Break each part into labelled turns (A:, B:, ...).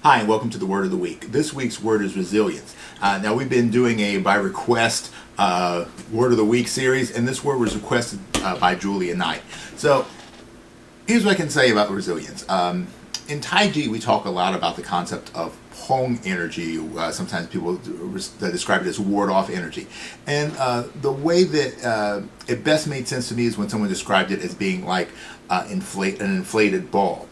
A: Hi, and welcome to the Word of the Week. This week's word is resilience. Now, we've been doing a by request Word of the Week series, and this word was requested by Julia Knight. So, here's what I can say about resilience. In Tai Chi, we talk a lot about the concept of Pong energy. Sometimes people describe it as ward-off energy. And the way that it best made sense to me is when someone described it as being like an inflated ball.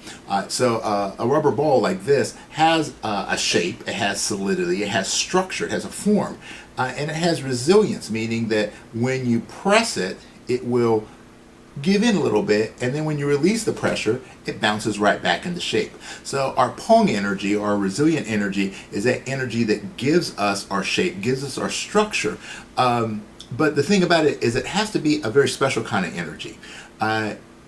A: So a rubber ball like this has a shape, it has solidity, it has structure, it has a form, and it has resilience, meaning that when you press it, it will give in a little bit, and then when you release the pressure, it bounces right back into shape. So our Pong energy, or our resilient energy, is that energy that gives us our shape, gives us our structure. But the thing about it is it has to be a very special kind of energy.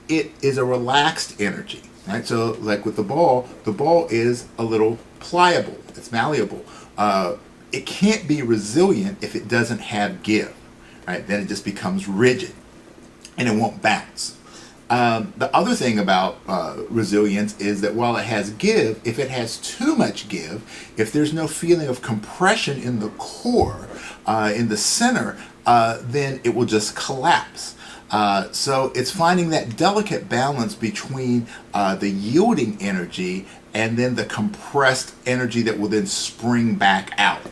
A: It is a relaxed energy, right? So like with the ball is a little pliable, it's malleable. It can't be resilient if it doesn't have give, right? Then it just becomes rigid and it won't bounce. The other thing about resilience is that while it has give, if it has too much give, if there's no feeling of compression in the core, in the center, then it will just collapse. So it's finding that delicate balance between the yielding energy and then the compressed energy that will then spring back out.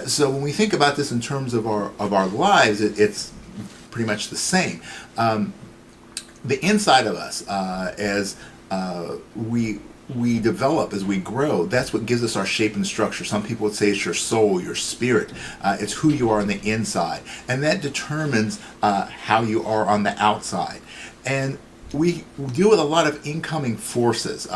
A: So when we think about this in terms of our lives, it's pretty much the same. The inside of us, as we develop, as we grow, that's what gives us our shape and structure. Some people would say it's your soul, your spirit. It's who you are on the inside, and that determines how you are on the outside. And we deal with a lot of incoming forces,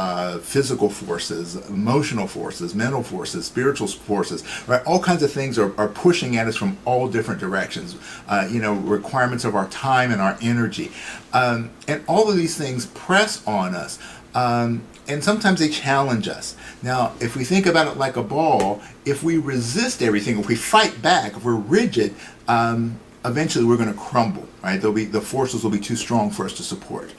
A: physical forces, emotional forces, mental forces, spiritual forces, right? All kinds of things are pushing at us from all different directions, requirements of our time and our energy. And all of these things press on us. And sometimes they challenge us. Now, if we think about it like a ball, if we resist everything, if we fight back, if we're rigid, eventually we're going to crumble, right? The forces will be too strong for us to support.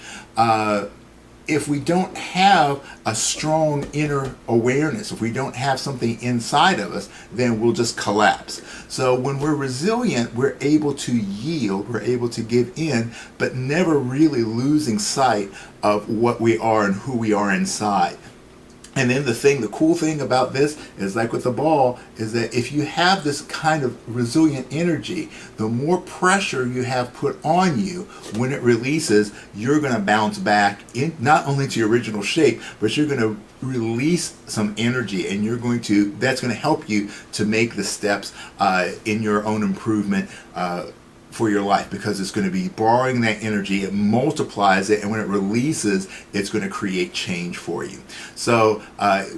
A: If we don't have a strong inner awareness, if we don't have something inside of us, then we'll just collapse. So when we're resilient, we're able to yield, we're able to give in, but never really losing sight of what we are and who we are inside. And then the cool thing about this is, like with the ball, is that if you have this kind of resilient energy, the more pressure you have put on you, when it releases, you're going to bounce back in not only to your original shape, but you're going to release some energy, and that's going to help you to make the steps in your own improvement for your life, because it's going to be borrowing that energy, it multiplies it, and when it releases, it's going to create change for you. So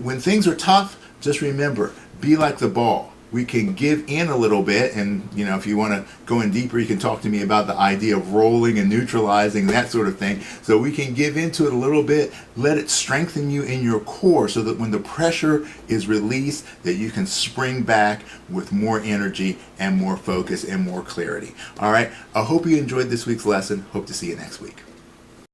A: when things are tough, just remember, be like the ball. We can give in a little bit, and if you want to go in deeper, you can talk to me about the idea of rolling and neutralizing, that sort of thing. So we can give into it a little bit, let it strengthen you in your core, so that when the pressure is released, that you can spring back with more energy and more focus and more clarity. All right, I hope you enjoyed this week's lesson. Hope to see you next week.